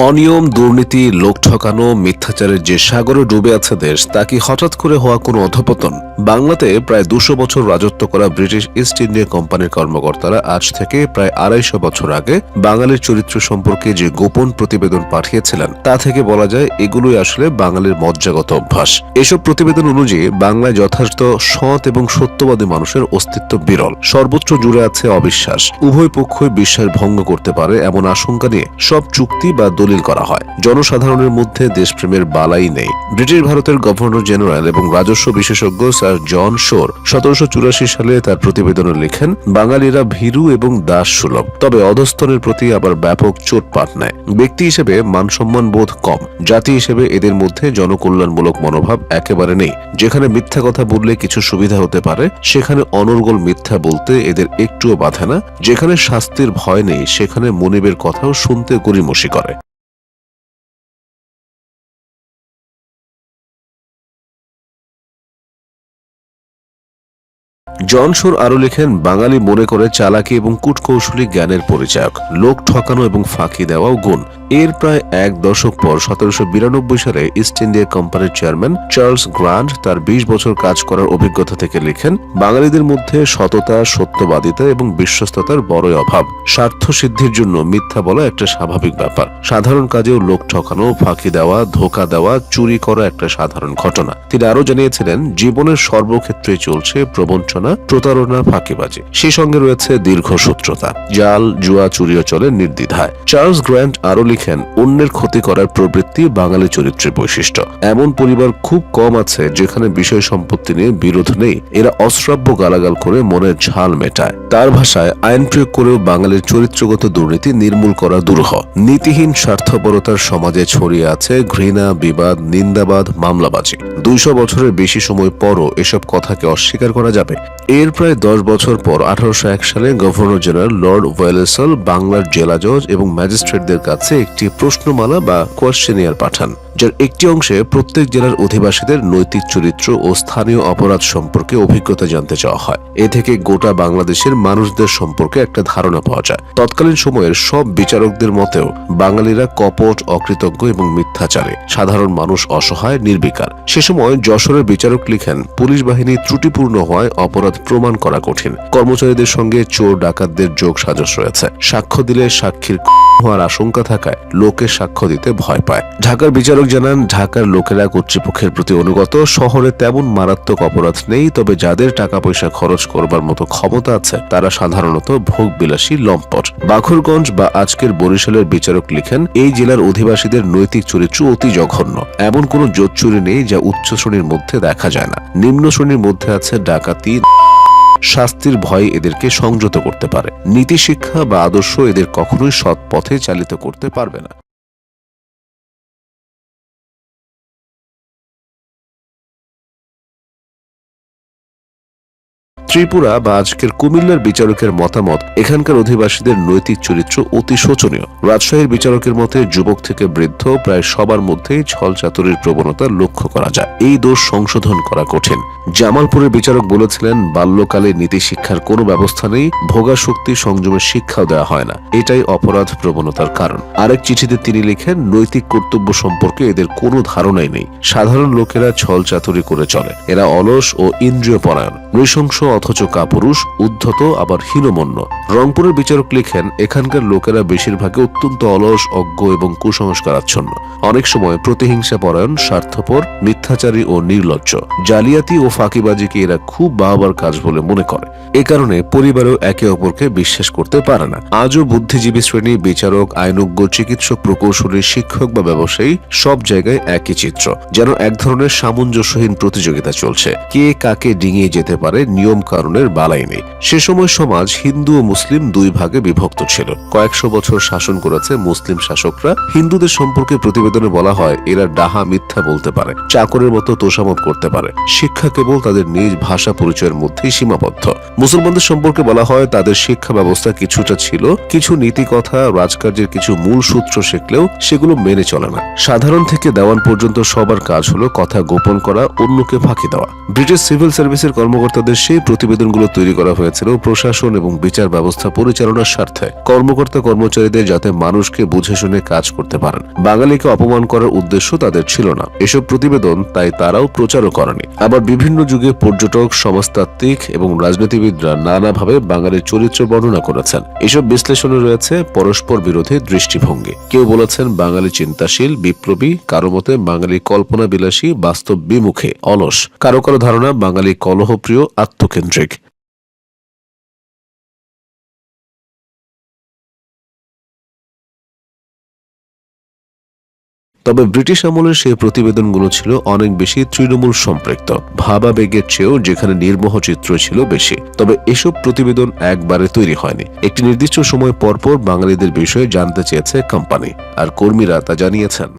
অনিয়ম, দুর্নীতি, লোক ঠকানো, মিথ্যাচারের যে সাগরে ডুবে আছে দেশ, তা কি হঠাৎ করে হওয়া কোনো অধঃপতন? বাংলাতে প্রায় 200 বছর রাজত্ব করা ব্রিটিশ ইস্ট ইন্ডিয়া কোম্পানির কর্মকর্তারা আজ থেকে প্রায় 250 বছর আগে বাঙালির চরিত্র সম্পর্কে যে গোপন প্রতিবেদন পাঠিয়েছিলেন, তা থেকে বলা যায় এগুলোই আসলে বাঙালির মজ্জাগত অভ্যাস। এসব প্রতিবেদন অনুযায়ী বাংলায় যথার্থ সৎ এবং সত্যবাদী মানুষের অস্তিত্ব বিরল। সর্বত্র জুড়ে আছে অবিশ্বাস। উভয় পক্ষই বিশ্বাস ভঙ্গ করতে পারে এমন আশঙ্কা নিয়ে সব চুক্তি বা দলিল করা হয়। জনসাধারণের মধ্যে দেশপ্রেমের বালাই নেই। ব্রিটিশ ভারতের গভর্নর জেনারেল এবং রাজস্ব বিশেষজ্ঞ স্যার জন শোর 1784 সালে তার প্রতিবেদনে লেখেন, বাঙালিরা ভীরু এবং দাস সুলভ, তবে অধস্তনের প্রতি আবার ব্যাপক চোটপাট নেয়। ব্যক্তি হিসেবে মানসম্মান বোধ কম, জাতি হিসেবে এদের মধ্যে জনকল্যাণমূলক মনোভাব একেবারে নেই। যেখানে মিথ্যা কথা বললে কিছু সুবিধা হতে পারে, সেখানে অনর্গল মিথ্যা বলতে এদের একটুও বাধে না। যেখানে শাস্তির ভয় নেই, সেখানে মনিবের কথাও শুনতে গড়িমসি করে। জন শোর আরো লেখেন, বাঙালি মনে করে চালাকি এবং কূটকৌশলী জ্ঞানের পরিচায়ক, লোক ঠকানো এবং ফাঁকি দেওয়াও গুণ। এর প্রায় এক দশক পর 1792 সালে ইস্ট ইন্ডিয়া কোম্পানির চেয়ারম্যান চার্লস গ্রান্ট তার 20 বছর কাজ করার অভিজ্ঞতা থেকে লিখেন, বাঙালিদের মধ্যে সততা, সত্যবাদিতা এবং বিশ্বস্ততার বড়ই অভাব। স্বার্থ সিদ্ধির জন্য মিথ্যা বলা একটা স্বাভাবিক ব্যাপার। সাধারণ কাজেও লোক ঠকানো, ফাঁকি দেওয়া, ধোঁকা দেওয়া, চুরি করা একটা সাধারণ ঘটনা। তিনি আরো জানিয়েছিলেন, জীবনের সর্বক্ষেত্রে চলছে প্রবঞ্চনা, প্রতারণা, ফাঁকিবাজি। সেই সঙ্গে রয়েছে দীর্ঘসূত্রতা, জাল, জুয়া, চুরিও চলে নির্দ্বিধায়। চার্লস গ্র্যান্ট আরো লিখেন, অন্যের ক্ষতি করার প্রবৃত্তি বাঙালি চরিত্রের বৈশিষ্ট্য। এমন পরিবার খুব কম আছে যেখানে বিষয় সম্পত্তি নিয়ে বিরোধ নেই। এরা অশ্রাব্য গালাগাল করে মনের ঝাল মেটায়। তার ভাষায়, আইন প্রয়োগ করেও বাঙালির চরিত্রগত দুর্নীতি নির্মূল করা দুরূহ। নীতিহীন স্বার্থপরতার সমাজে ছড়িয়ে আছে ঘৃণা, বিবাদ, নিন্দাবাদ, মামলাবাজি। 200 বছরের বেশি সময় পরও এসব কথাকে অস্বীকার করা যাবে? এর প্রায় 10 বছর পর 1801 সালে গভর্নর জেনারেল লর্ড ওয়েলেসল বাংলার জেলা জজ এবং ম্যাজিস্ট্রেটদের কাছে একটি প্রশ্নমালা বা কোয়েশ্চেনিয়ার পাঠান, যার একটি অংশে প্রত্যেক জেলার অধিবাসীদের নৈতিক চরিত্র ও স্থানীয় অপরাধ সম্পর্কে অভিজ্ঞতা জানতে চাওয়া হয়। এ থেকে গোটা বাংলাদেশের মানুষদের সম্পর্কে একটা ধারণা পাওয়া যায়। তৎকালীন সময়ের সব বিচারকদের মতেও বাঙালিরা কপট, অকৃতজ্ঞ এবং মিথ্যাচারে, সাধারণ মানুষ অসহায়, নির্বিকার। সে সময় যশোরের বিচারক লিখেন, পুলিশ বাহিনী ত্রুটিপূর্ণ হওয়ায় অপরাধ প্রমাণ করা কঠিন। কর্মচারীদের সঙ্গে চোর ডাকাতদের যোগ সাজস রয়েছে। সাক্ষ্য দিলে সাক্ষীর হওয়ার আশঙ্কা থাকায় লোকে সাক্ষ্য দিতে ভয় পায়। ঢাকার বিচারক জানান, ঢাকার লোকেরা কর্তৃপক্ষের প্রতি অনুগত। শহরে তেমন মারাত্মক অপরাধ নেই, তবে যাদের টাকা পয়সা খরচ করবার মতো ক্ষমতা আছে তারা সাধারণত ভোগবিলাসী, লম্পট। বাখরগঞ্জ বা আজকের বরিশালের বিচারক লিখেন, এই জেলার অধিবাসীদের নৈতিক চরিত্র অতি জঘন্য। এমন কোনো জোচ্চুরি নেই যা উচ্চ শ্রেণীর মধ্যে দেখা যায় না। নিম্ন শ্রেণীর মধ্যে আছে ডাকাতি। শাস্তির ভয় এদেরকে সংযত করতে পারে। নীতি শিক্ষা বা আদর্শ এদের কখনোই সৎ পথে চালিত করতে পারবে না। ত্রিপুরা বা আজকের কুমিল্লার বিচারকের মতামত, এখানকার অধিবাসীদের নৈতিক চরিত্র অতি শোচনীয়। রাজশাহীর বিচারকের মতে, যুবক থেকে বৃদ্ধ প্রায় সবার মধ্যেই ছল চাতুরির প্রবণতা লক্ষ্য করা যায়। এই দোষ সংশোধন করা কঠিন। জামালপুরের বিচারক বলেছিলেন, বাল্যকালে নীতি শিক্ষার কোনো ব্যবস্থা নেই, ভোগাশক্তি সংযমের শিক্ষাও দেওয়া হয় না। এটাই অপরাধ প্রবণতার কারণ। আরেক চিঠিতে তিনি লিখেন, নৈতিক কর্তব্য সম্পর্কে এদের কোনো ধারণাই নেই। সাধারণ লোকেরা ছল চাতুরি করে চলে। এরা অলস ও ইন্দ্রিয় পরায়ণ, নৃশংস অথচ কাপুরুষ, উদ্ধত আবার হীনমন্য। রংপুরের বিচারক লিখেন, এখানকার লোকেরা বেশিরভাগই অত্যন্ত অলস, অজ্ঞ এবং কুসংস্কারাচ্ছন্ন। অনেক সময় প্রতিহিংসা পরায়ণ, স্বার্থপর, মিথ্যাচারী ও নির্লজ্জ। জালিয়াতি ও ফাঁকিবাজিকে এরা খুব বাহবার কাজ বলে মনে করে। এ কারণে পরিবারেও একে অপরকে বিশ্বাস করতে পারে না। আজও বুদ্ধিজীবী শ্রেণী, বিচারক, আইনজ্ঞ, চিকিৎসক, প্রকৌশলী, শিক্ষক বা ব্যবসায়ী, সব জায়গায় একই চিত্র। যেন এক ধরনের সামঞ্জস্যহীন প্রতিযোগিতা চলছে। কে কাকে ডিঙিয়ে যেতে পারে, নিয়ম কারণের বালাই নেই। সে সময় সমাজ হিন্দু ও মুসলিম দুই ভাগে বিভক্ত ছিল। কয়েকশো বছর শাসন করেছে মুসলিম শাসকরা। হিন্দুদের সম্পর্কে প্রতিবেদনে বলা হয়, এরা ডাহা, মিথ্যা বলতে পারে, চাকরের মতো তোষামত করতে পারে। শিক্ষা কেবল তাদের নিজ ভাষা পরিচয়ের মধ্যেই সীমাবদ্ধ। মুসলমানদের সম্পর্কে বলা হয়, তাদের শিক্ষা ব্যবস্থা কিছুটা ছিল, কিছু নীতি কথা, রাজকার্যের কিছু মূল সূত্র শিখলেও সেগুলো মেনে চলে না। সাধারণ থেকে দেওয়ান পর্যন্ত সবার কাজ হলো কথা গোপন করা, অন্যকে ফাঁকি দেওয়া। ব্রিটিশ সিভিল সার্ভিসের কর্মকর্তাদের সেই প্রতিবেদনগুলো তৈরি করা হয়েছিল প্রশাসন এবং বিচার ব্যবস্থা পরিচালনার স্বার্থে, কর্মকর্তা কর্মচারীদের যাতে মানুষকে বুঝে শুনে কাজ করতে পারেন। বাঙালিকে অপমান করার উদ্দেশ্য তাদের ছিল না। এসব প্রতিবেদন তাই তারাও প্রচারও করেনি। আবার বিভিন্ন যুগে পর্যটক, সমাজতাত্ত্বিক এবং রাজনীতিবিদরা নানাভাবে বাঙালির চরিত্র বর্ণনা করেছেন। এসব বিশ্লেষণে রয়েছে পরস্পর বিরোধী দৃষ্টিভঙ্গি। কেউ বলেছেন বাঙালি চিন্তাশীল, বিপ্লবী, কারো মতে বাঙালি কল্পনা বিলাসী, বাস্তব বিমুখে, অলস, কারো কারো ধারণা বাঙালি কলহপ্রিয়, আত্মকেন্দ্রিক। তবে ব্রিটিশ আমলের সেই প্রতিবেদনগুলো ছিল অনেক বেশি তৃণমূল সম্পৃক্ত, ভাবাবেগের চেয়েও যেখানে নির্মোহ চিত্র ছিল বেশি। তবে এসব প্রতিবেদন একবারে তৈরি হয়নি। একটি নির্দিষ্ট সময় পরপর বাঙালিদের বিষয়ে জানতে চেয়েছে কোম্পানি, আর কর্মীরা তা জানিয়েছেন।